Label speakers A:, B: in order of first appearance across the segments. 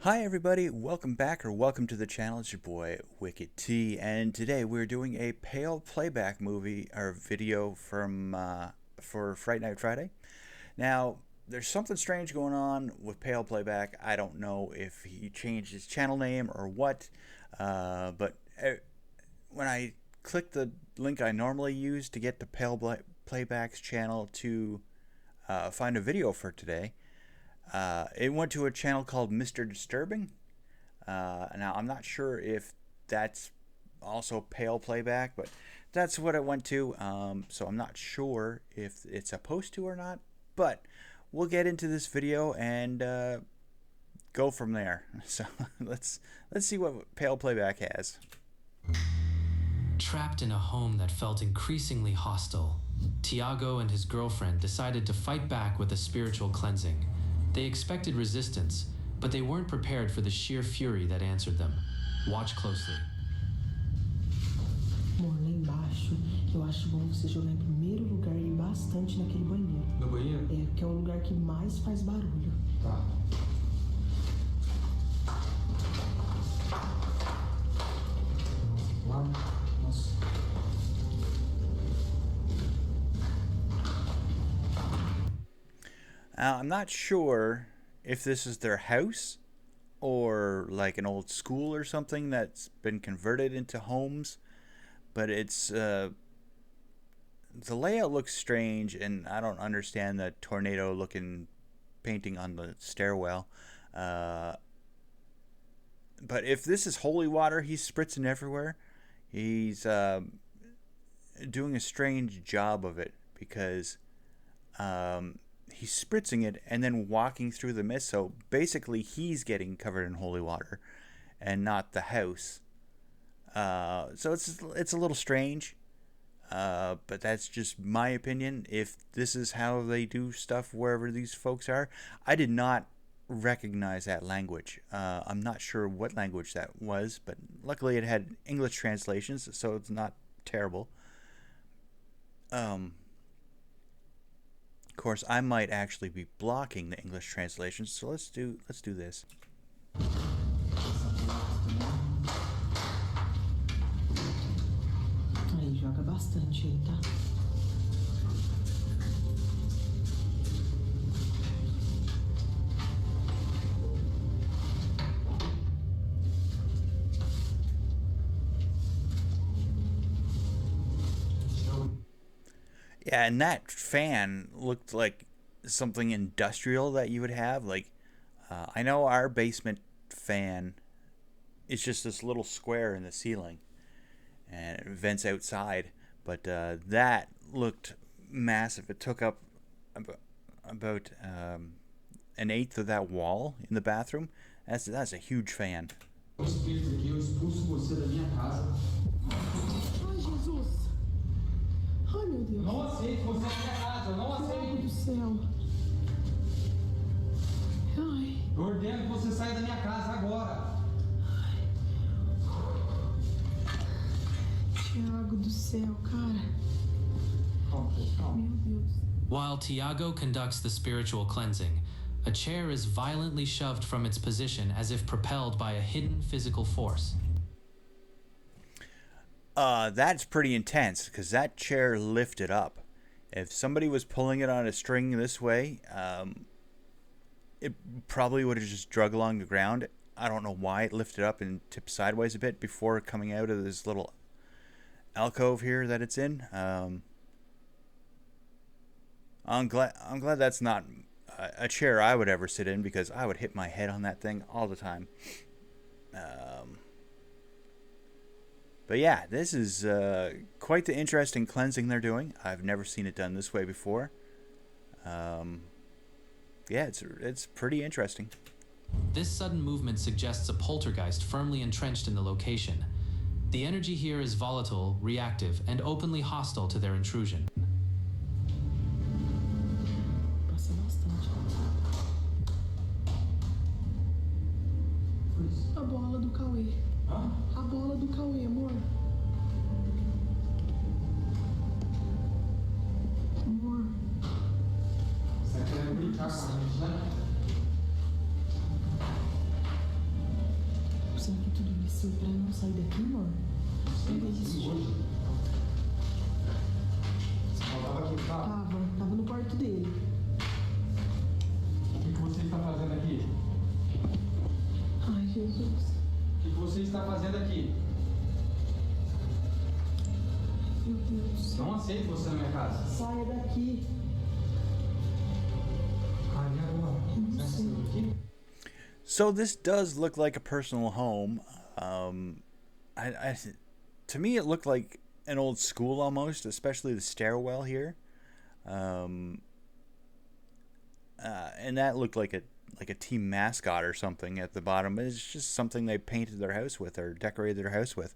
A: Hi everybody, welcome back or welcome to the channel. It's your boy Reactee, and today we're doing a Pale Playback movie or video from for Fright Night Friday. Now, there's something strange going on with Pale Playback. I don't know if he changed his channel name or what, but when I click the link I normally use to get to Playback's channel to find a video for today, it went to a channel called Mr. Disturbing. Now, I'm not sure if that's also Pale Playback, but that's what it went to. So I'm not sure if it's supposed to or not, but we'll get into this video and go from there. So let's see what Pale Playback has.
B: Trapped in a home that felt increasingly hostile, Tiago and his girlfriend decided to fight back with a spiritual cleansing. They expected resistance, but they weren't prepared for the sheer fury that answered them. Watch closely.
C: Amor, lá embaixo, eu acho bom você jogar em primeiro lugar e ir bastante naquele banheiro.
D: No banheiro?
C: É, porque é o lugar que mais faz barulho.
D: Tá. Lá? Nossa.
A: I'm not sure if this is their house or like an old school or something that's been converted into homes, but it's the layout looks strange, and I don't understand the tornado looking painting on the stairwell. But if this is holy water he's spritzing everywhere, he's doing a strange job of it, because he's spritzing it and then walking through the mist. So basically he's getting covered in holy water and not the house. So it's a little strange, but that's just my opinion. If this is how they do stuff wherever these folks are, I did not recognize that language. I'm not sure what language that was, but luckily it had English translations, so it's not terrible. Of course, I might actually be blocking the English translations, so let's do this.
C: Aí, joga bastante aí, tá?
A: Yeah, and that fan looked like something industrial that you would have. Like, I know our basement fan is just this little square in the ceiling, and it vents outside. But that looked massive. It took up about an eighth of that wall in the bathroom. That's a huge fan.
D: O espírito aqui, eu expulso você da minha casa.
C: Ai, Jesus! Ai, meu Deus!
D: Não aceito você na minha casa, não
C: Meu Deus
D: aceito.
C: do céu! Ai!
D: Eu ordeno que você saia da minha casa agora.
C: Tiago do céu, cara! Meu Deus!
B: While Tiago conducts the spiritual cleansing, a chair is violently shoved from its position as if propelled by a hidden physical force.
A: That's pretty intense, because that chair lifted up. If somebody was pulling it on a string this way, it probably would have just drug along the ground. I don't know why it lifted up and tipped sideways a bit before coming out of this little alcove here that it's in. I'm glad that's not a chair I would ever sit in, because I would hit my head on that thing all the time. But yeah, this is quite the interesting cleansing they're doing. I've never seen it done this way before. Yeah, it's pretty interesting.
B: This sudden movement suggests a poltergeist firmly entrenched in the location. The energy here is volatile, reactive, and openly hostile to their intrusion.
C: Passa bastante. A bola do Cauê.
D: Hã?
C: A bola do Cauê, amor. Amor.
D: Você quer brincar com a gente, né?
C: assim pra não sair daqui, amor? Pega isso.
D: Hoje. Ela tava aqui, tá?
C: Tava no quarto dele.
D: O que você está fazendo aqui?
C: Ai, Jesus.
D: O que você está fazendo aqui?
C: Meu Deus.
D: Não aceito você na minha casa.
C: Saia daqui.
D: Ah, e agora? Você aceita aqui?
A: So this does look like a personal home. To me, it looked like an old school almost, especially the stairwell here. And that looked like a team mascot or something at the bottom. It's just something they painted their house with or decorated their house with.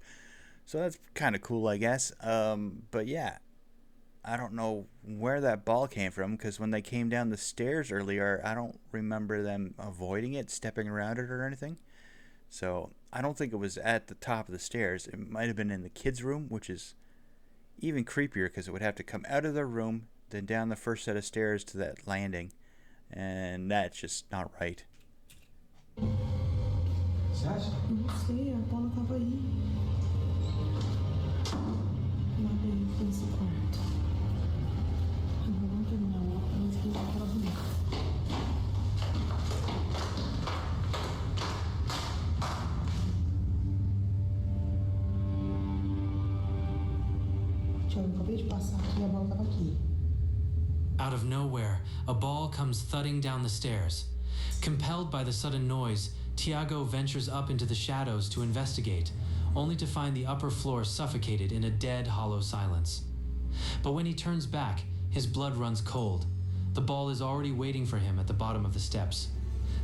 A: So that's kind of cool, I guess. But yeah, I don't know where that ball came from, because when they came down the stairs earlier, I don't remember them avoiding it, stepping around it or anything. So I don't think it was at the top of the stairs. It might have been in the kids' room, which is even creepier because it would have to come out of their room, then down the first set of stairs to that landing. And that's just not right.
D: Você acha?
C: Não sei, a Paula tava aí. Lá dentro desse quarto. Agora vamos terminar lá pra gente pegar aquela boneca. Tiago, eu acabei de passar aqui e a bola tava aqui.
B: Out of nowhere, a ball comes thudding down the stairs. Compelled by the sudden noise, Tiago ventures up into the shadows to investigate, only to find the upper floor suffocated in a dead, hollow silence. But when he turns back, his blood runs cold. The ball is already waiting for him at the bottom of the steps.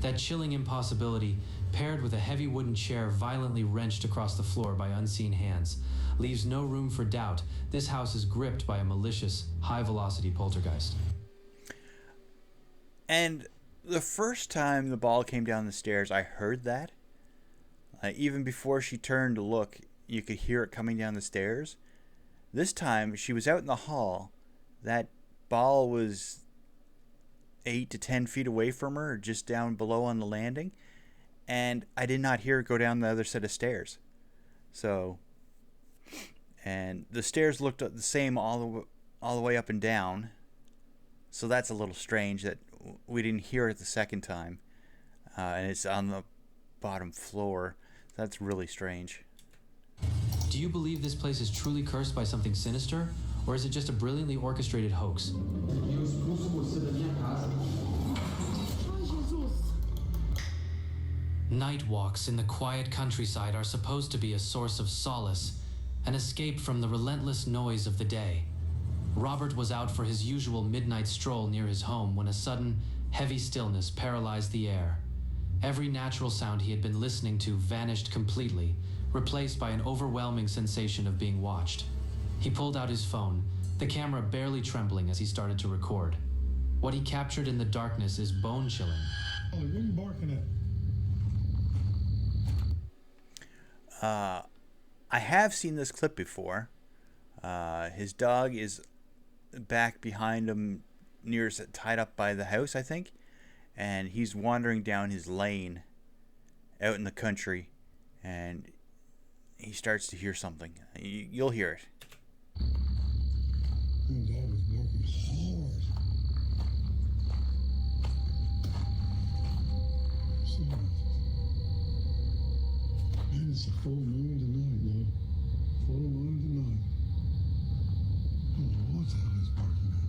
B: That chilling impossibility, paired with a heavy wooden chair violently wrenched across the floor by unseen hands, leaves no room for doubt this house is gripped by a malicious, high-velocity poltergeist.
A: And the first time the ball came down the stairs, I heard that. Even before she turned to look, you could hear it coming down the stairs. This time, she was out in the hall. That ball was 8 to 10 feet away from her, just down below on the landing. And I did not hear it go down the other set of stairs. So, and the stairs looked the same all the way up and down. So that's a little strange that we didn't hear it the second time. And it's on the bottom floor. That's really strange.
B: Do you believe this place is truly cursed by something sinister, or is it just a brilliantly orchestrated hoax?
D: E eu expulso você da minha casa.
C: Ai, Jesus.
B: Night walks in the quiet countryside are supposed to be a source of solace, an escape from the relentless noise of the day. Robert was out for his usual midnight stroll near his home when a sudden, heavy stillness paralyzed the air. Every natural sound he had been listening to vanished completely, replaced by an overwhelming sensation of being watched. He pulled out his phone, the camera barely trembling as he started to record. What he captured in the darkness is bone-chilling.
E: Oh, what are you barking at?
A: I have seen this clip before. His dog is back behind him, tied up by the house, I think. And he's wandering down his lane out in the country. And he starts to hear something. You'll hear it.
E: That dog was barking hard. Man, it's a full moon tonight, Lord. Full moon tonight. I don't know what the hell he's barking at.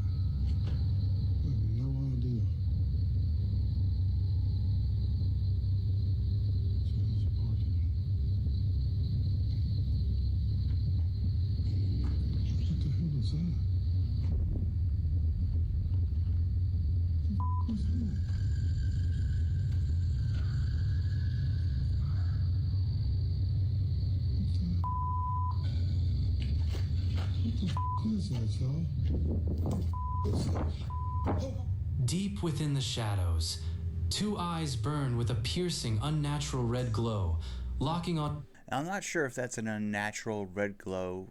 E: I have no idea. So he's barking at. What the hell is that? What's that? What is that, y'all?
B: Deep within the shadows, two eyes burn with a piercing, unnatural red glow, locking on.
A: I'm not sure if that's an unnatural red glow.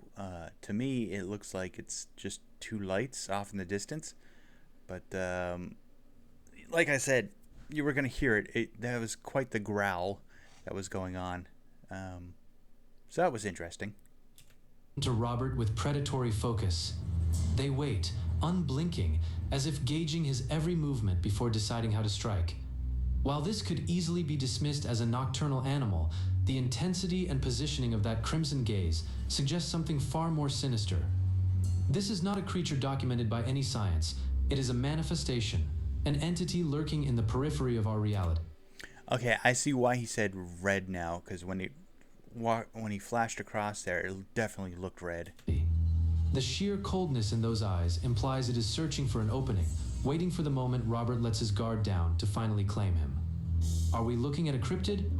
A: To me, it looks like it's just two lights off in the distance. But like I said, you were going to hear it. That was quite the growl that was going on. So that was interesting.
B: To Robert with predatory focus. They wait, unblinking, as if gauging his every movement before deciding how to strike. While this could easily be dismissed as a nocturnal animal, the intensity and positioning of that crimson gaze suggests something far more sinister. This is not a creature documented by any science. It is a manifestation, an entity lurking in the periphery of our reality.
A: Okay, I see why he said red now, because when he flashed across there, it definitely looked red.
B: The sheer coldness in those eyes implies it is searching for an opening, waiting for the moment Robert lets his guard down to finally claim him. Are we looking at a cryptid?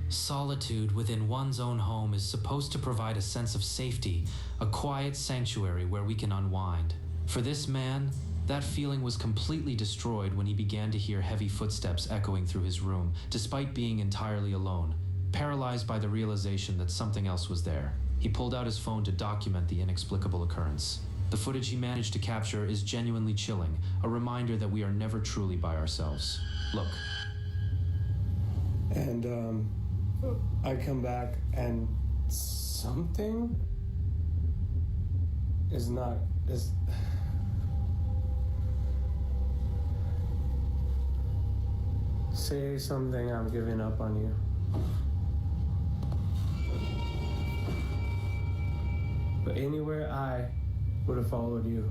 B: Solitude within one's own home is supposed to provide a sense of safety, a quiet sanctuary where we can unwind. For this man, that feeling was completely destroyed when he began to hear heavy footsteps echoing through his room, despite being entirely alone. Paralyzed by the realization that something else was there, he pulled out his phone to document the inexplicable occurrence. The footage he managed to capture is genuinely chilling, a reminder that we are never truly by ourselves. Look.
F: And, I come back and something is say something, I'm giving up on you. But anywhere I would have followed you.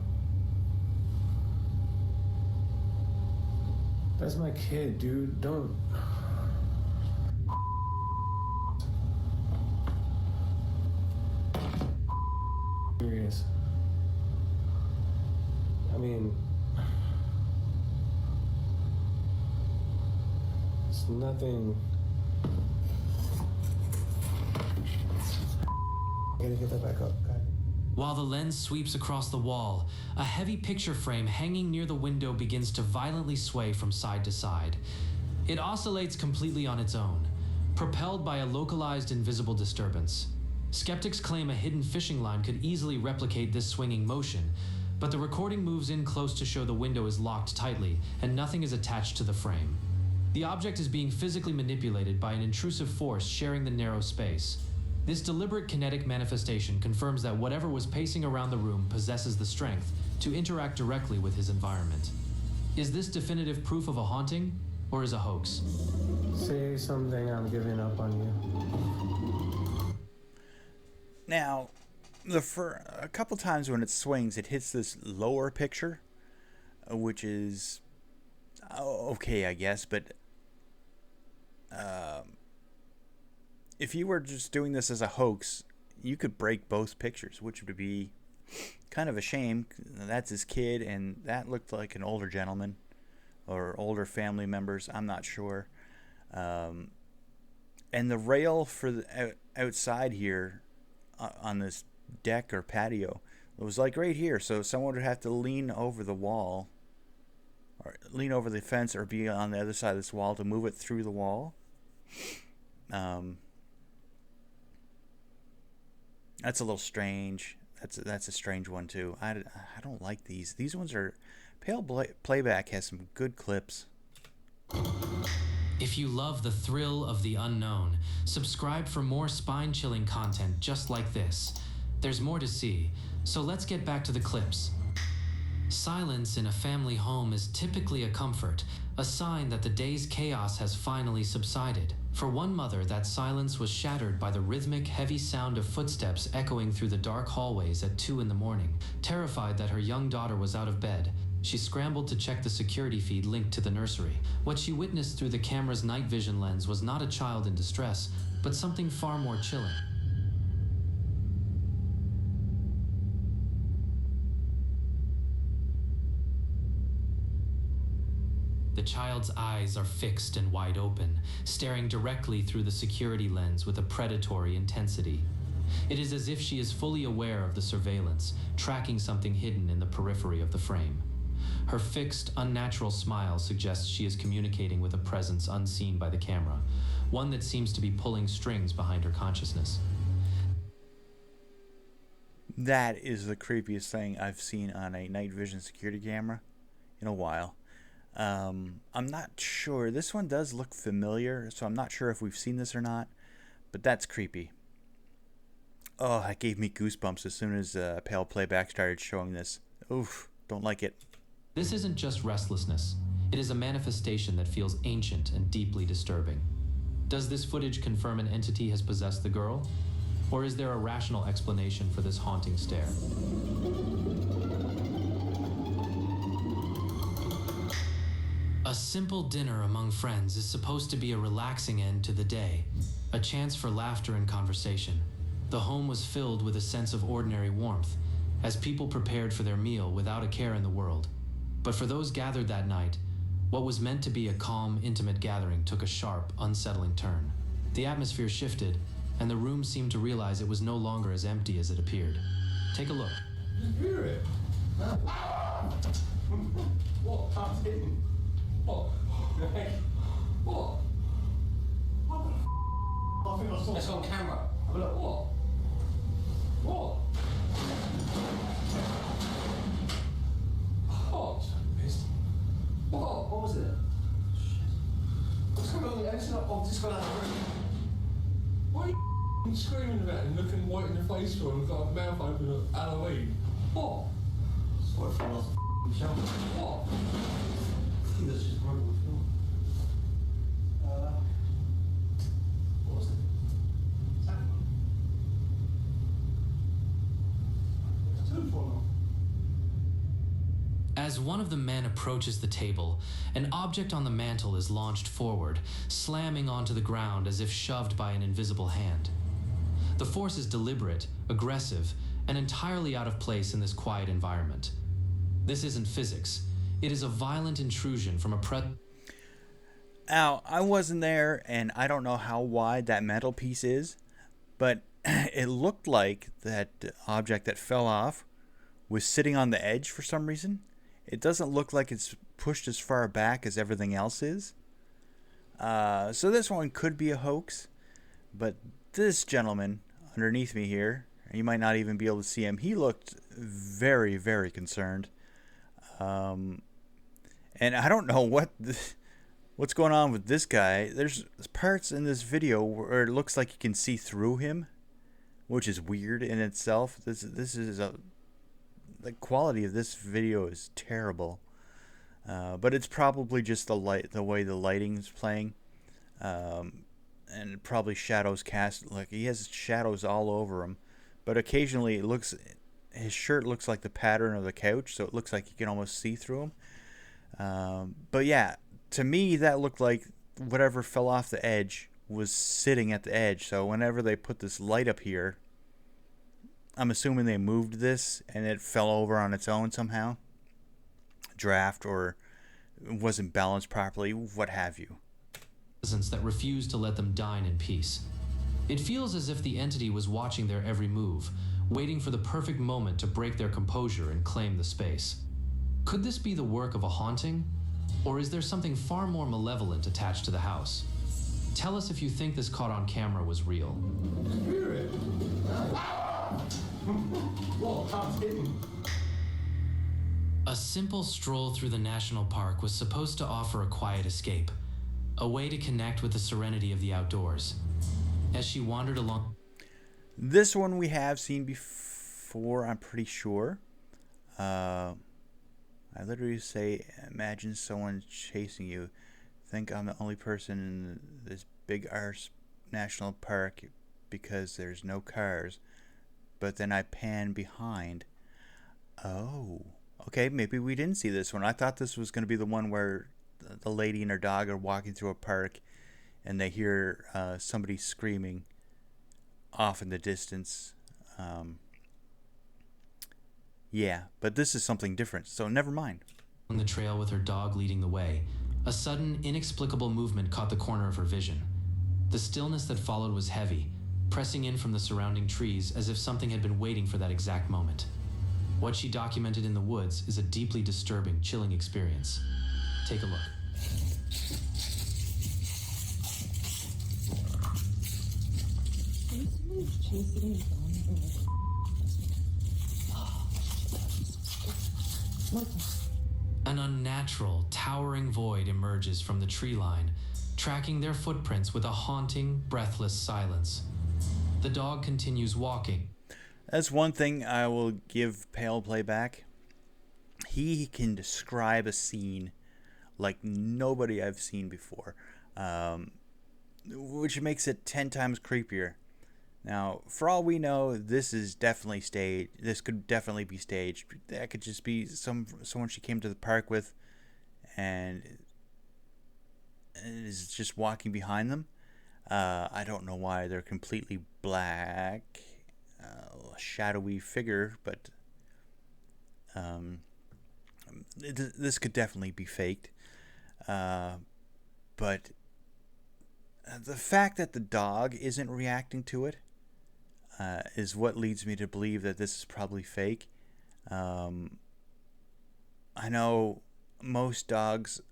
F: That's my kid, dude. Don't. Serious. I mean, it's nothing. I gotta get that back up, God.
B: While the lens sweeps across the wall, a heavy picture frame hanging near the window begins to violently sway from side to side. It oscillates completely on its own, propelled by a localized invisible disturbance. Skeptics claim a hidden fishing line could easily replicate this swinging motion, but the recording moves in close to show the window is locked tightly and nothing is attached to the frame. The object is being physically manipulated by an intrusive force sharing the narrow space. This deliberate kinetic manifestation confirms that whatever was pacing around the room possesses the strength to interact directly with his environment. Is this definitive proof of a haunting, or is a hoax?
F: Say something, I'm giving up on you.
A: Now, a couple times when it swings, it hits this lower picture, which is okay, I guess, but if you were just doing this as a hoax, you could break both pictures, which would be kind of a shame. That's his kid, and that looked like an older gentleman or older family members. I'm not sure. And the rail for the outside here on this deck or patio, it was like right here. So someone would have to lean over the wall or lean over the fence or be on the other side of this wall to move it through the wall. That's a little strange. That's a strange one too. I don't like these. These ones are... Pale Playback has some good clips.
B: If you love the thrill of the unknown, subscribe for more spine-chilling content just like this. There's more to see, so let's get back to the clips. Silence in a family home is typically a comfort, a sign that the day's chaos has finally subsided. For one mother, that silence was shattered by the rhythmic, heavy sound of footsteps echoing through the dark hallways at 2 in the morning. Terrified that her young daughter was out of bed, she scrambled to check the security feed linked to the nursery. What she witnessed through the camera's night vision lens was not a child in distress, but something far more chilling. The child's eyes are fixed and wide open, staring directly through the security lens with a predatory intensity. It is as if she is fully aware of the surveillance, tracking something hidden in the periphery of the frame. Her fixed, unnatural smile suggests she is communicating with a presence unseen by the camera, one that seems to be pulling strings behind her consciousness.
A: That is the creepiest thing I've seen on a night vision security camera in a while. I'm not sure. This one does look familiar, so I'm not sure if we've seen this or not, but that's creepy. Oh, that gave me goosebumps as soon as Pale Playback started showing this. Oof, don't like it.
B: This isn't just restlessness. It is a manifestation that feels ancient and deeply disturbing. Does this footage confirm an entity has possessed the girl? Or is there a rational explanation for this haunting stare? A simple dinner among friends is supposed to be a relaxing end to the day, a chance for laughter and conversation. The home was filled with a sense of ordinary warmth, as people prepared for their meal without a care in the world. But for those gathered that night, what was meant to be a calm, intimate gathering took a sharp, unsettling turn. The atmosphere shifted, and the room seemed to realize it was no longer as empty as it appeared. Take a look.
D: You hear it? What? Can't see him. What? What? What the f***? I think I saw. It's on camera. Have a look. What? What? What? What? What was it? Shit. What's going on? I've just got out of the room. What are you screaming about and looking white in the face for and got a mouth open at Halloween? What? Sorry for lost show. What? I think that's just broken the film. What was it? It's 2 for now.
B: As one of the men approaches the table, an object on the mantel is launched forward, slamming onto the ground as if shoved by an invisible hand. The force is deliberate, aggressive, and entirely out of place in this quiet environment. This isn't physics. It is a violent intrusion from a
A: Now, I wasn't there, and I don't know how wide that mantelpiece is, but it looked like that object that fell off was sitting on the edge for some reason. It doesn't look like it's pushed as far back as everything else is. So this one could be a hoax, but this gentleman underneath me here, you might not even be able to see him, he looked very, very concerned. And I don't know what's going on with this guy. There's parts in this video where it looks like you can see through him, which is weird in itself. This is the quality of this video is terrible, but it's probably just the way the lighting is playing, and probably shadows cast. Like, he has shadows all over him, but occasionally his shirt looks like the pattern of the couch, so it looks like you can almost see through him. But yeah, to me that looked like whatever fell off the edge was sitting at the edge. So whenever they put this light up here, I'm assuming they moved this and it fell over on its own somehow. Draft, or wasn't balanced properly, what have you.
B: That refused to let them dine in peace. It feels as if the entity was watching their every move, waiting for the perfect moment to break their composure and claim the space. Could this be the work of a haunting? Or is there something far more malevolent attached to the house? Tell us if you think this caught on camera was real.
D: Spirit. What? Can't see him.
B: A simple stroll through the national park was supposed to offer a quiet escape, a way to connect with the serenity of the outdoors. As she wandered along...
A: This one we have seen before, I'm pretty sure. I literally say, imagine someone chasing you. Think I'm the only person in this big arse national park because there's no cars. But then I pan behind. Oh, okay, maybe we didn't see this one. I thought this was going to be the one where the lady and her dog are walking through a park and they hear somebody screaming off in the distance. Yeah, but this is something different, so never mind.
B: On the trail with her dog leading the way, a sudden, inexplicable movement caught the corner of her vision. The stillness that followed was heavy, pressing in from the surrounding trees as if something had been waiting for that exact moment. What she documented in the woods is a deeply disturbing, chilling experience. Take a look.
C: Someone's chasing me down the road. Oh, shit. Michael,
B: An unnatural, towering void emerges from the tree line, tracking their footprints with a haunting, breathless silence. The dog continues walking.
A: That's one thing I will give Pale Playback. He can describe a scene like nobody I've seen before, which makes it 10 times creepier. Now, for all we know, this is definitely staged. This could definitely be staged. That could just be someone she came to the park with and is just walking behind them. I don't know why they're completely black, shadowy figure, but this could definitely be faked. But the fact that the dog isn't reacting to it is what leads me to believe that this is probably fake. I know most dogs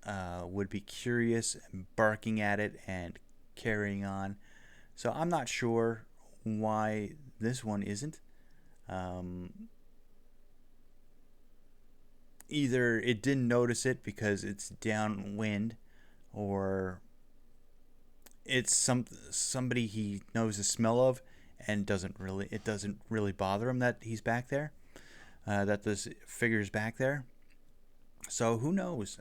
A: would be curious and barking at it and carrying on. So I'm not sure why this one isn't. Either it didn't notice it because it's downwind, or it's somebody he knows the smell of and it doesn't really bother him that he's back there, that this figure's back there. So who knows?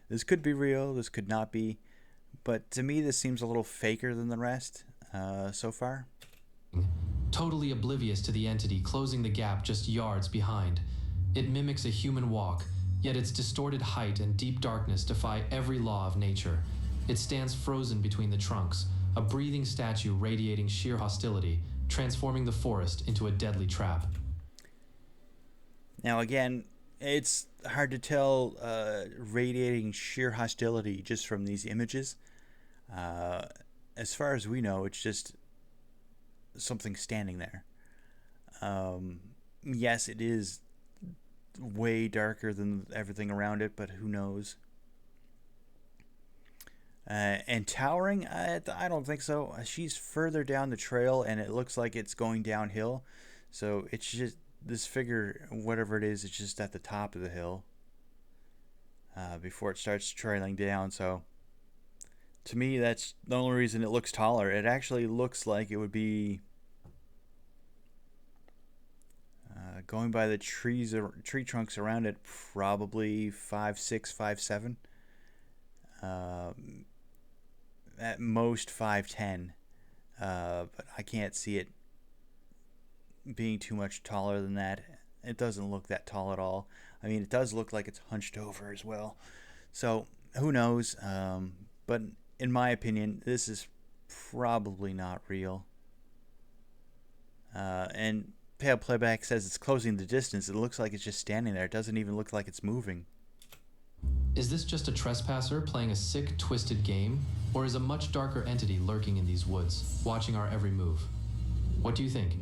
A: This could be real, this could not be, but to me this seems a little faker than the rest so far.
B: Totally oblivious to the entity closing the gap just yards behind. It mimics a human walk, yet its distorted height and deep darkness defy every law of nature. It stands frozen between the trunks, a breathing statue radiating sheer hostility, transforming the forest into a deadly trap.
A: Now again, it's hard to tell radiating sheer hostility just from these images. As far as we know, it's just something standing there. Yes, it is way darker than everything around it, but who knows? And towering, I don't think so. She's further down the trail, and it looks like it's going downhill. So it's just this figure, whatever it is, it's just at the top of the hill before it starts trailing down. So to me, that's the only reason it looks taller. It actually looks like it would be going by the tree trunks around it, probably 5'6", 5'7". At most 5'10", but I can't see it being too much taller than that. It doesn't look that tall at all. I mean, it does look like it's hunched over as well. So who knows? But in my opinion, this is probably not real. And Pale Playback says it's closing the distance. It looks like it's just standing there. It doesn't even look like it's moving.
B: Is this just a trespasser playing a sick, twisted game? Or is a much darker entity lurking in these woods, watching our every move? What do you think?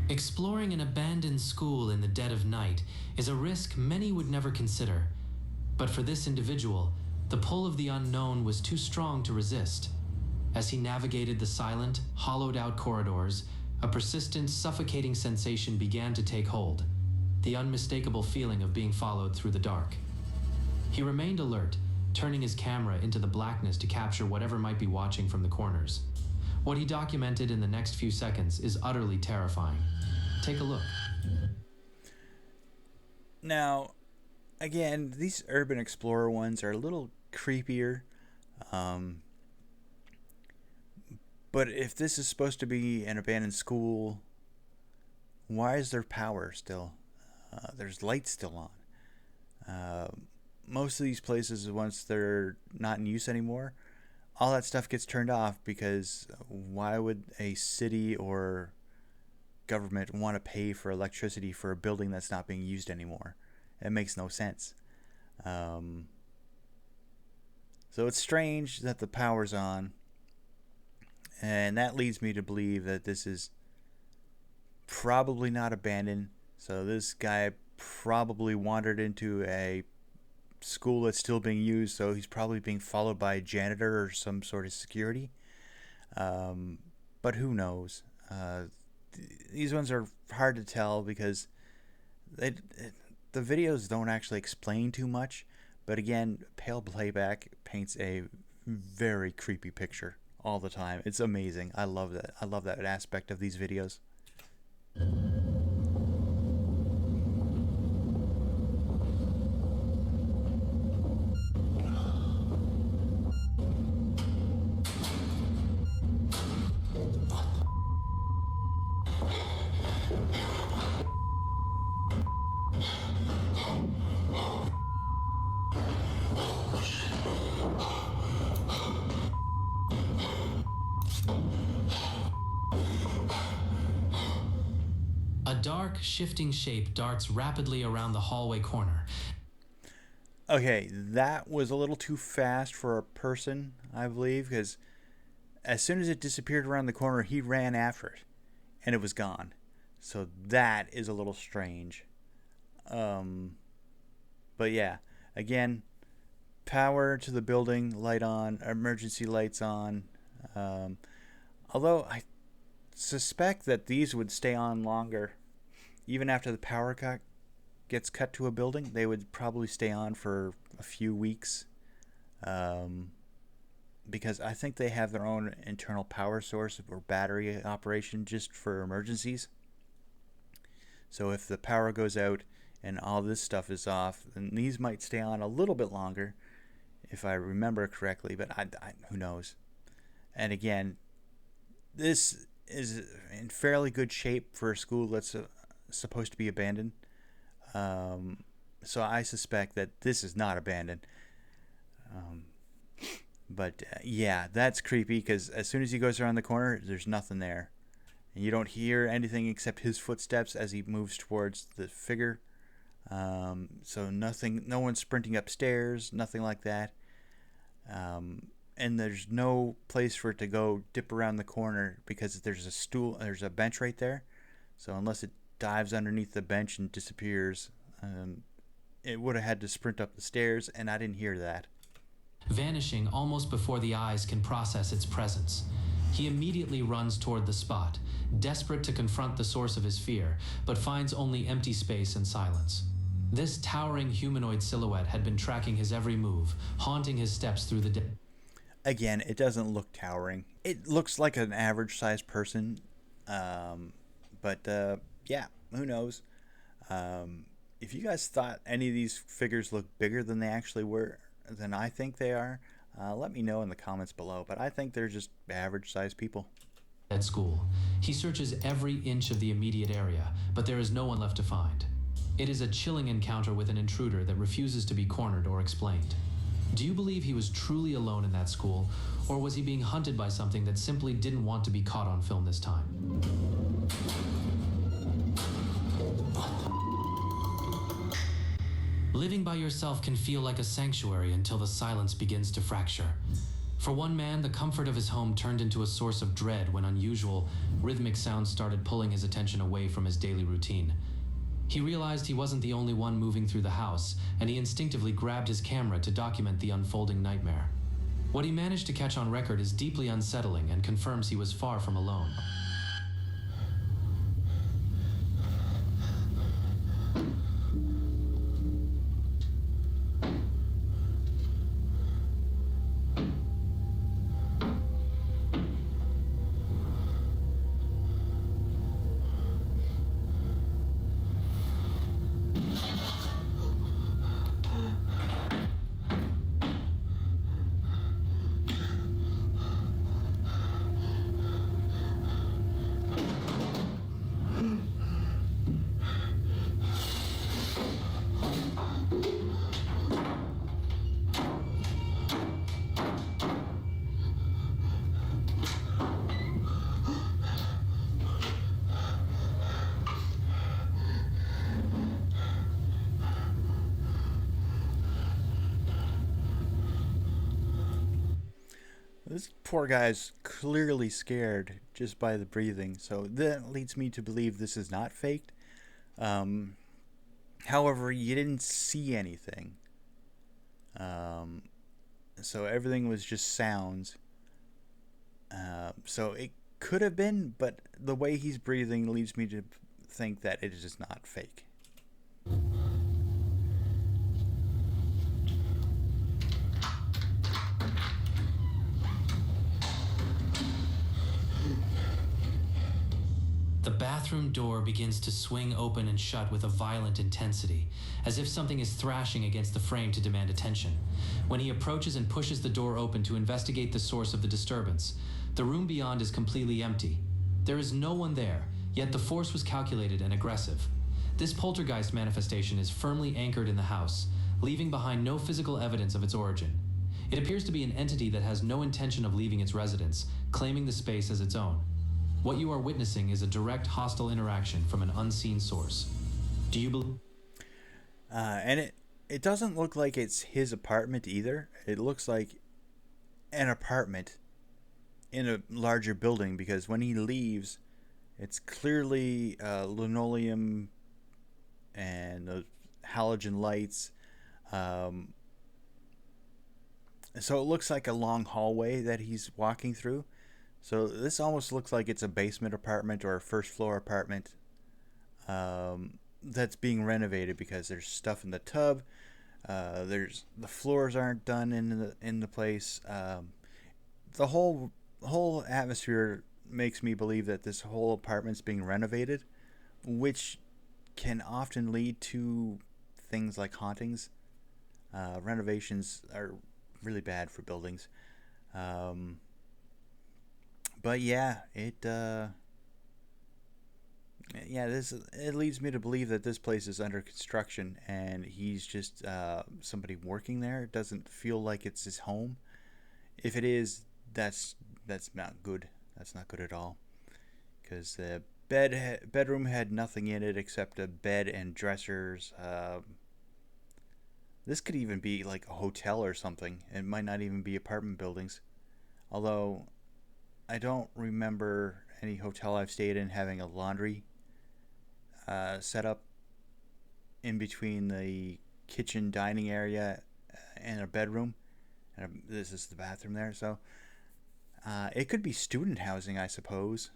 B: Exploring an abandoned school in the dead of night is a risk many would never consider. But for this individual, the pull of the unknown was too strong to resist. As he navigated the silent, hollowed-out corridors, a persistent, suffocating sensation began to take hold, the unmistakable feeling of being followed through the dark. He remained alert, turning his camera into the blackness to capture whatever might be watching from the corners. What he documented in the next few seconds is utterly terrifying. Take a look.
A: Now, again, these Urban Explorer ones are a little creepier. But if this is supposed to be an abandoned school, why is there power still? There's lights still on. Most of these places, once they're not in use anymore, all that stuff gets turned off, because why would a city or government want to pay for electricity for a building that's not being used anymore? It makes no sense. So it's strange that the power's on, and that leads me to believe that this is probably not abandoned. So this guy probably wandered into a school that's still being used, so he's probably being followed by a janitor or some sort of security. But who knows? these ones are hard to tell because the videos don't actually explain too much. But again, Pale Playback paints a very creepy picture all the time. It's amazing. I love that. I love that aspect of these videos.
B: A dark, shifting shape darts rapidly around the hallway corner.
A: Okay, that was a little too fast for a person, I believe, because as soon as it disappeared around the corner, he ran after it, and it was gone. So that is a little strange. But yeah, again, power to the building, light on, emergency lights on. Although I suspect that these would stay on longer. Even after the power cut gets cut to a building, they would probably stay on for a few weeks. Because I think they have their own internal power source or battery operation just for emergencies. So if the power goes out and all this stuff is off, then these might stay on a little bit longer, if I remember correctly, but who knows. And again, this is in fairly good shape for a school that's supposed to be abandoned. So I suspect that this is not abandoned. But yeah, that's creepy because as soon as he goes around the corner, there's nothing there. And you don't hear anything except his footsteps as he moves towards the figure. So nothing, no one's sprinting upstairs, nothing like that. And there's no place for it to go dip around the corner because there's a bench right there. So unless it dives underneath the bench and disappears, it would have had to sprint up the stairs, and I didn't hear that.
B: Vanishing almost before the eyes can process its presence. He immediately runs toward the spot, desperate to confront the source of his fear, but finds only empty space and silence. This towering humanoid silhouette had been tracking his every move, haunting his steps through the day.
A: Again, it doesn't look towering. It looks like an average-sized person, but yeah, who knows? If you guys thought any of these figures looked bigger than they actually were, than I think they are, let me know in the comments below. But I think they're just average-sized people.
B: At school, he searches every inch of the immediate area, but there is no one left to find. It is a chilling encounter with an intruder that refuses to be cornered or explained. Do you believe he was truly alone in that school, or was he being hunted by something that simply didn't want to be caught on film this time? Living by yourself can feel like a sanctuary until the silence begins to fracture. For one man, the comfort of his home turned into a source of dread when unusual, rhythmic sounds started pulling his attention away from his daily routine. He realized he wasn't the only one moving through the house, and he instinctively grabbed his camera to document the unfolding nightmare. What he managed to catch on record is deeply unsettling and confirms he was far from alone.
A: This poor guy's clearly scared just by the breathing, so that leads me to believe this is not faked. However, you didn't see anything. So everything was just sounds. So could have been, but the way he's breathing leads me to think that it is just not fake.
B: The bathroom door begins to swing open and shut with a violent intensity, as if something is thrashing against the frame to demand attention. When he approaches and pushes the door open to investigate the source of the disturbance, the room beyond is completely empty. There is no one there, yet the force was calculated and aggressive. This poltergeist manifestation is firmly anchored in the house, leaving behind no physical evidence of its origin. It appears to be an entity that has no intention of leaving its residence, claiming the space as its own. What you are witnessing is a direct hostile interaction from an unseen source. Do you believe?
A: And it doesn't look like it's his apartment either. It looks like an apartment in a larger building, because when he leaves, it's clearly linoleum and the halogen lights. So it looks like a long hallway that he's walking through. So this almost looks like it's a basement apartment or a first floor apartment that's being renovated, because there's stuff in the tub. There's the floors aren't done in the place. The whole atmosphere makes me believe that this whole apartment's being renovated, which can often lead to things like hauntings. Renovations are really bad for buildings. But yeah, it leads me to believe that this place is under construction and he's just somebody working there. It doesn't feel like it's his home. If it is, that's not good. That's not good at all. Because the bedroom had nothing in it except a bed and dressers. This could even be like a hotel or something. It might not even be apartment buildings. Although I don't remember any hotel I've stayed in having a laundry set up in between the kitchen dining area and a bedroom. And this is the bathroom there. So it could be student housing, I suppose.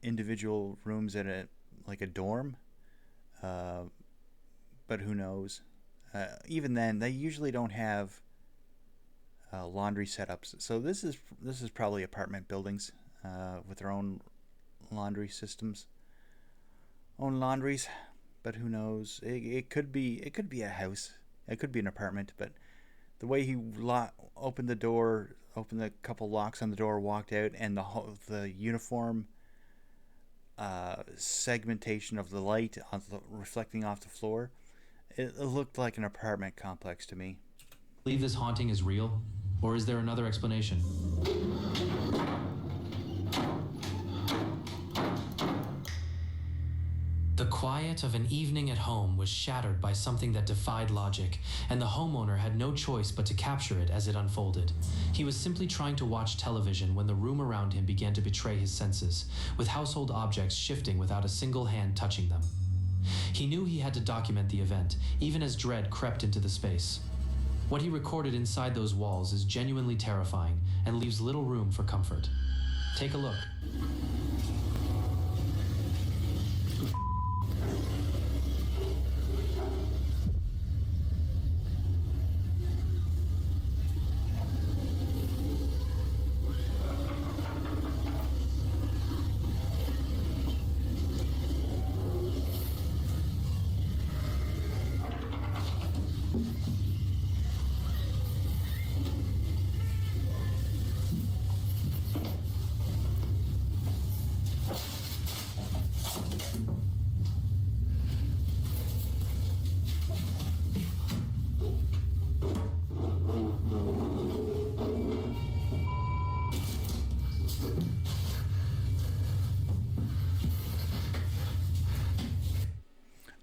A: Individual rooms at like a dorm. But who knows? Even then, they usually don't have laundry setups. So this is probably apartment buildings with their own laundry systems, own laundries. But who knows? It could be a house. It could be an apartment. But the way he opened the door, opened a couple locks on the door, walked out, and the uniform segmentation of the light reflecting off the floor, it looked like an apartment complex to me.
B: Believe this haunting is real, or is there another explanation? The quiet of an evening at home was shattered by something that defied logic, and the homeowner had no choice but to capture it as it unfolded. He was simply trying to watch television when the room around him began to betray his senses, with household objects shifting without a single hand touching them. He knew he had to document the event, even as dread crept into the space. What he recorded inside those walls is genuinely terrifying and leaves little room for comfort. Take a look.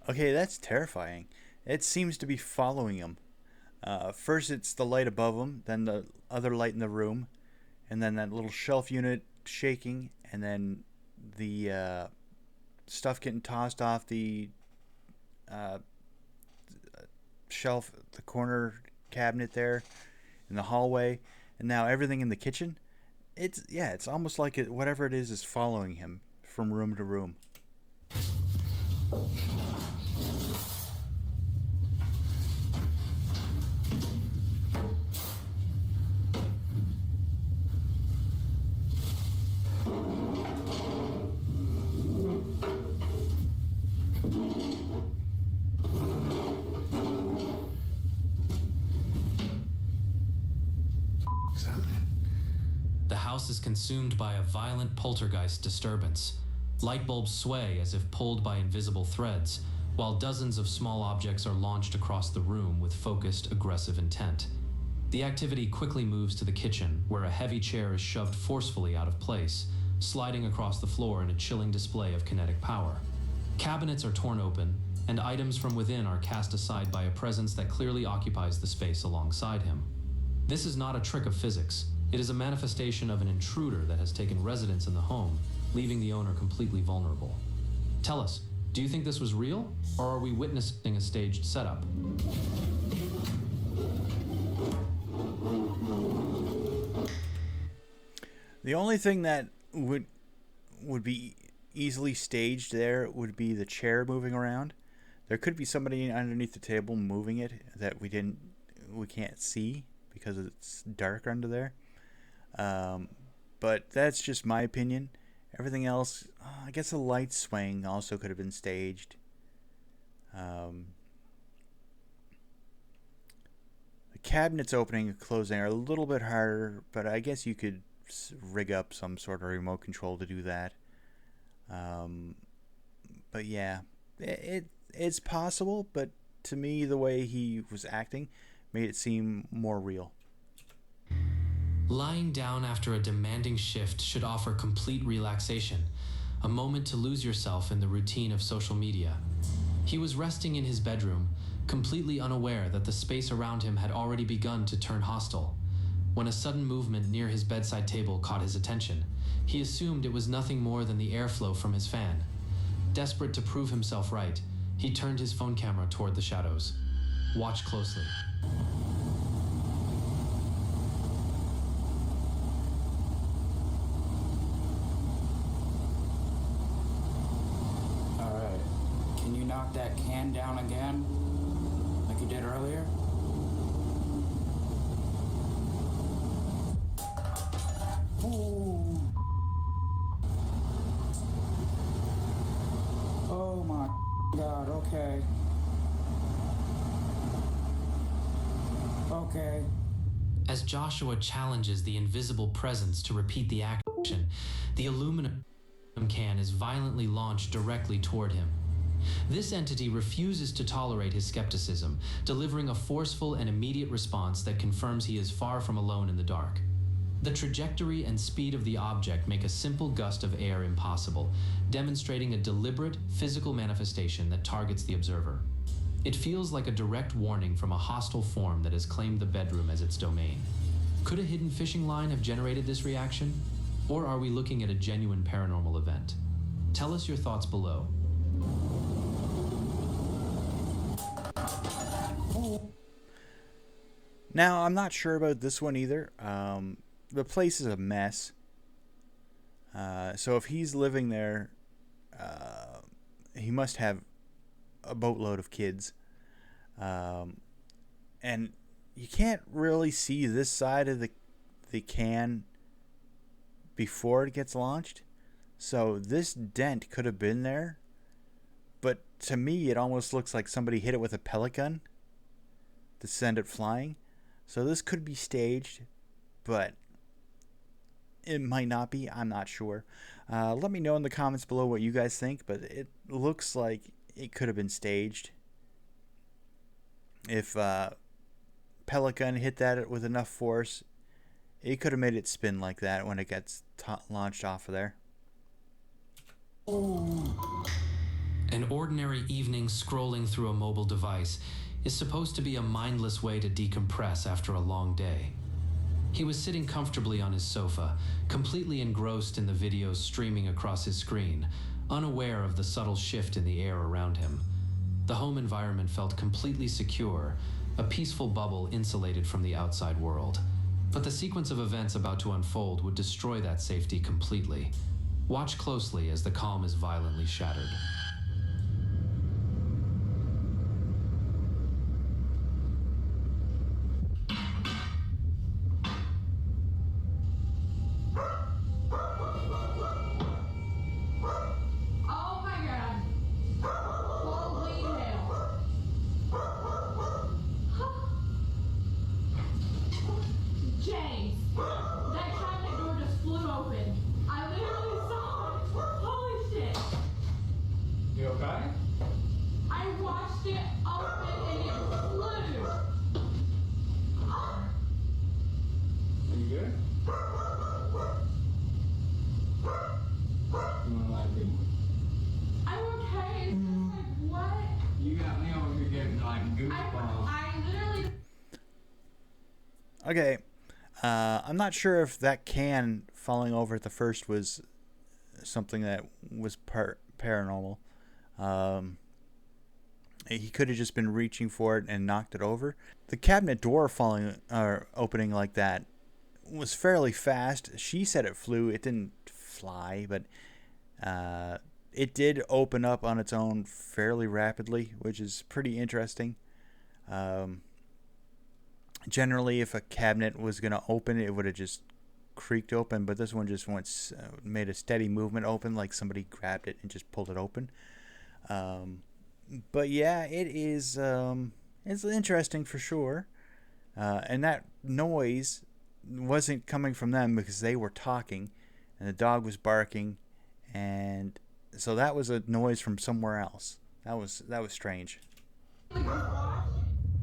A: Okay, that's terrifying. It seems to be following him. First it's the light above him, then the other light in the room, and then that little shelf unit shaking, and then the stuff getting tossed off the shelf, the corner cabinet there in the hallway, and now everything in the kitchen. it's almost like whatever it is following him from room to room.
B: The house is consumed by a violent poltergeist disturbance. Light bulbs sway as if pulled by invisible threads, while dozens of small objects are launched across the room with focused, aggressive intent. The activity quickly moves to the kitchen, where a heavy chair is shoved forcefully out of place, sliding across the floor in a chilling display of kinetic power. Cabinets are torn open, and items from within are cast aside by a presence that clearly occupies the space alongside him. This is not a trick of physics. It is a manifestation of an intruder that has taken residence in the home, leaving the owner completely vulnerable. Tell us, do you think this was real, or are we witnessing a staged setup?
A: The only thing that would be easily staged there would be the chair moving around. There could be somebody underneath the table moving it that we can't see because it's dark under there. But that's just my opinion. Everything else, I guess the light swing also could have been staged. The cabinets opening and closing are a little bit harder, but I guess you could rig up some sort of remote control to do that. But yeah, it's possible, but to me, the way he was acting made it seem more real.
B: Lying down after a demanding shift should offer complete relaxation, a moment to lose yourself in the routine of social media. He was resting in his bedroom, completely unaware that the space around him had already begun to turn hostile. When a sudden movement near his bedside table caught his attention, he assumed it was nothing more than the airflow from his fan. Desperate to prove himself right, he turned his phone camera toward the shadows. Watch closely.
G: Can you knock that can down again, like you did earlier? Ooh. Oh my God, okay. Okay.
B: As Joshua challenges the invisible presence to repeat the action, the aluminum can is violently launched directly toward him. This entity refuses to tolerate his skepticism, delivering a forceful and immediate response that confirms he is far from alone in the dark. The trajectory and speed of the object make a simple gust of air impossible, demonstrating a deliberate physical manifestation that targets the observer. It feels like a direct warning from a hostile form that has claimed the bedroom as its domain. Could a hidden fishing line have generated this reaction? Or are we looking at a genuine paranormal event? Tell us your thoughts below.
A: Now, I'm not sure about this one either. The place is a mess. So if he's living there, he must have a boatload of kids. And you can't really see this side of the can before it gets launched. So this dent could have been there. But to me, it almost looks like somebody hit it with a pellet gun to send it flying. So this could be staged, but it might not be. I'm not sure. Let me know in the comments below what you guys think, but it looks like it could have been staged. If pellet gun hit that with enough force, it could have made it spin like that when it gets launched off of there.
B: An ordinary evening scrolling through a mobile device is supposed to be a mindless way to decompress after a long day. He was sitting comfortably on his sofa, completely engrossed in the videos streaming across his screen, unaware of the subtle shift in the air around him. The home environment felt completely secure, a peaceful bubble insulated from the outside world. But the sequence of events about to unfold would destroy that safety completely. Watch closely as the calm is violently shattered.
C: Oh my god. Holy hell. James, that cabinet door just flew open. I literally saw it. Holy shit.
D: You okay?
C: I watched it open and it flew.
D: Are you good? You wanna like me?
C: I'm okay. It's just like, what?
D: You got me over here getting like goosebumps.
C: I literally.
A: Okay, I'm not sure if that can falling over at the first was something that was paranormal. He could have just been reaching for it and knocked it over. The cabinet door falling or opening like that was fairly fast. She said it flew. It didn't fly, but it did open up on its own fairly rapidly, which is pretty interesting. Generally, if a cabinet was going to open, it would have just creaked open, but this one just made a steady movement open, like somebody grabbed it and just pulled it open. But yeah, it is it's interesting for sure. And that noise wasn't coming from them because they were talking and the dog was barking, and so that was a noise from somewhere else. That was strange.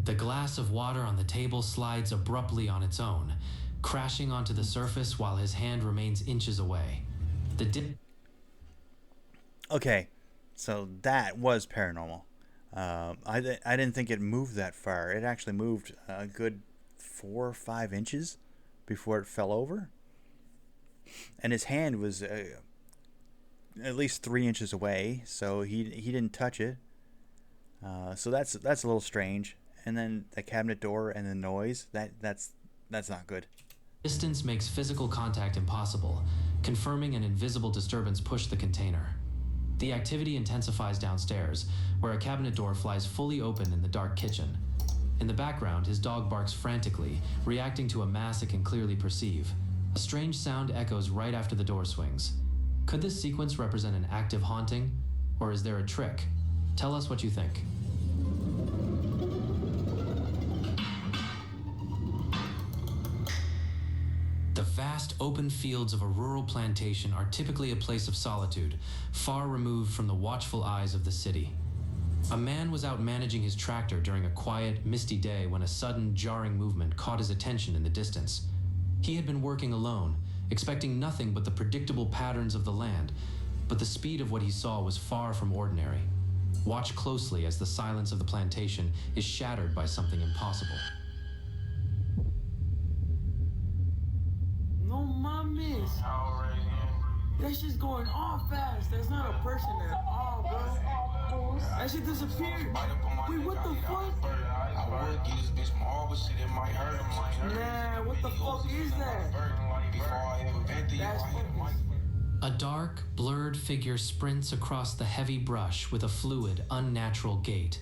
B: The glass of water on the table slides abruptly on its own, crashing onto the surface while his hand remains inches away. The dip.
A: Okay, so that was paranormal. I didn't think it moved that far. It actually moved a good 4 or 5 inches before it fell over, and his hand was at least 3 inches away, so he didn't touch it. So that's a little strange. And then the cabinet door and the noise, that's not good.
B: Distance makes physical contact impossible, confirming an invisible disturbance pushed the container. The activity intensifies downstairs, where a cabinet door flies fully open in the dark kitchen. In the background, his dog barks frantically, reacting to a mass it can clearly perceive. A strange sound echoes right after the door swings. Could this sequence represent an active haunting, or is there a trick? Tell us what you think. The vast open fields of a rural plantation are typically a place of solitude, far removed from the watchful eyes of the city. A man was out managing his tractor during a quiet, misty day when a sudden, jarring movement caught his attention in the distance. He had been working alone, expecting nothing but the predictable patterns of the land, but the speed of what he saw was far from ordinary. Watch closely as the silence of the plantation is shattered by something impossible.
H: No mames. That shit's going off fast. That's not a person at all, bro. That shit disappeared. Wait, what the fuck? Nah, what the fuck is that? That's fucking...
B: A dark, blurred figure sprints across the heavy brush with a fluid, unnatural gait.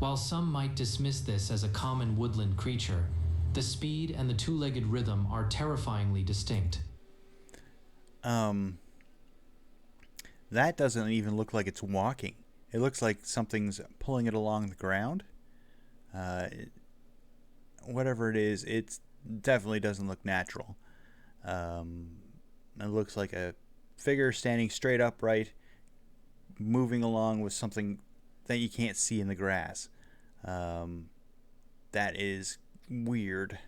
B: While some might dismiss this as a common woodland creature, the speed and the two-legged rhythm are terrifyingly distinct.
A: That doesn't even look like it's walking. It looks like something's pulling it along the ground. Whatever it is, it definitely doesn't look natural. It looks like a figure standing straight upright, moving along with something that you can't see in the grass. That is weird.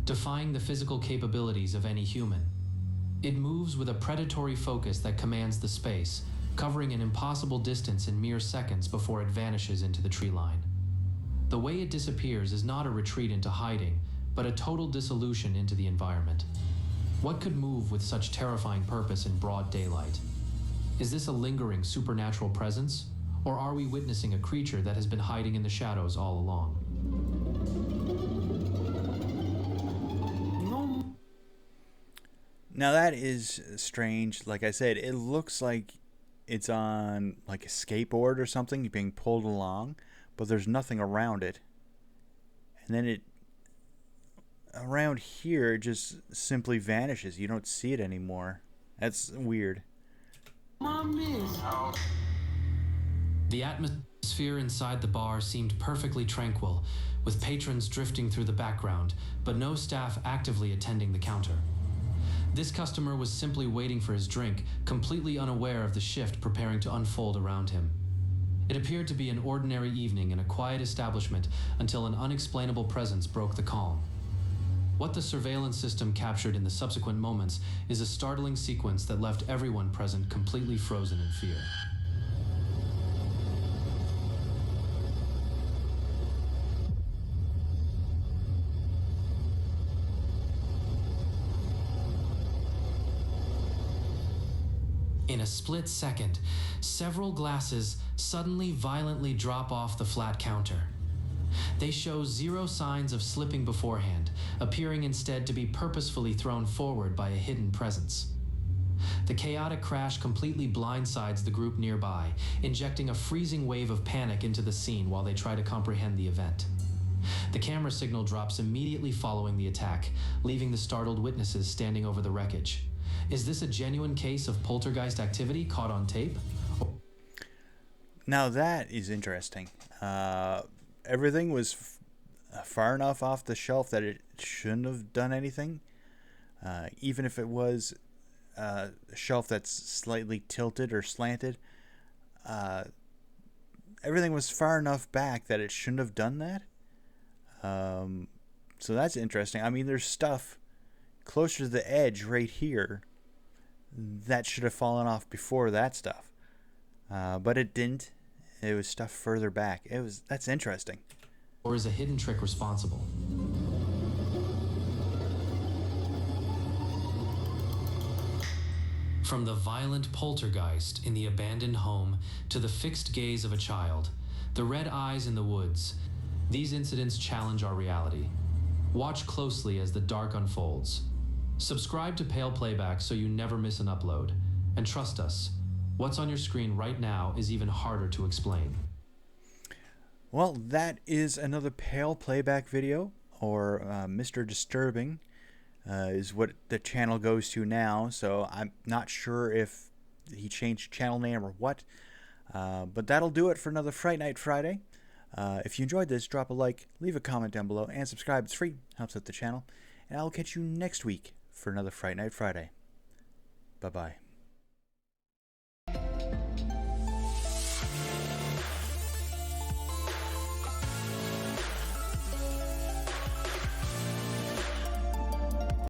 B: Defying the physical capabilities of any human. It moves with a predatory focus that commands the space, covering an impossible distance in mere seconds before it vanishes into the tree line. The way it disappears is not a retreat into hiding, but a total dissolution into the environment. What could move with such terrifying purpose in broad daylight? Is this a lingering supernatural presence, or are we witnessing a creature that has been hiding in the shadows all along?
A: Now that is strange. Like I said, it looks like it's on like a skateboard or something being pulled along, but there's nothing around it. And then it around here it just simply vanishes. You don't see it anymore. That's weird.
B: The atmosphere inside the bar seemed perfectly tranquil, with patrons drifting through the background, but no staff actively attending the counter. This customer was simply waiting for his drink, completely unaware of the shift preparing to unfold around him. It appeared to be an ordinary evening in a quiet establishment until an unexplainable presence broke the calm. What the surveillance system captured in the subsequent moments is a startling sequence that left everyone present completely frozen in fear. In a split second, several glasses suddenly violently drop off the flat counter. They show zero signs of slipping beforehand, appearing instead to be purposefully thrown forward by a hidden presence. The chaotic crash completely blindsides the group nearby, injecting a freezing wave of panic into the scene while they try to comprehend the event. The camera signal drops immediately following the attack, leaving the startled witnesses standing over the wreckage. Is this a genuine case of poltergeist activity caught on tape?
A: Now that is interesting. Everything was far enough off the shelf that it shouldn't have done anything. Even if it was a shelf that's slightly tilted or slanted, everything was far enough back that it shouldn't have done that. So that's interesting. I mean, there's stuff closer to the edge right here that should have fallen off before that stuff, but it didn't. It was stuff further back. That's interesting.
B: Or is a hidden trick responsible? From the violent poltergeist in the abandoned home to the fixed gaze of a child, the red eyes in the woods, these incidents challenge our reality. Watch closely as the dark unfolds. Subscribe to Pale Playback so you never miss an upload. And trust us, what's on your screen right now is even harder to explain.
A: Well, that is another Pale Playback video, or Mr. Disturbing is what the channel goes to now, so I'm not sure if he changed channel name or what, but that'll do it for another Fright Night Friday. If you enjoyed this, drop a like, leave a comment down below, and subscribe. It's free, helps out the channel, and I'll catch you next week for another Fright Night Friday. Bye-bye.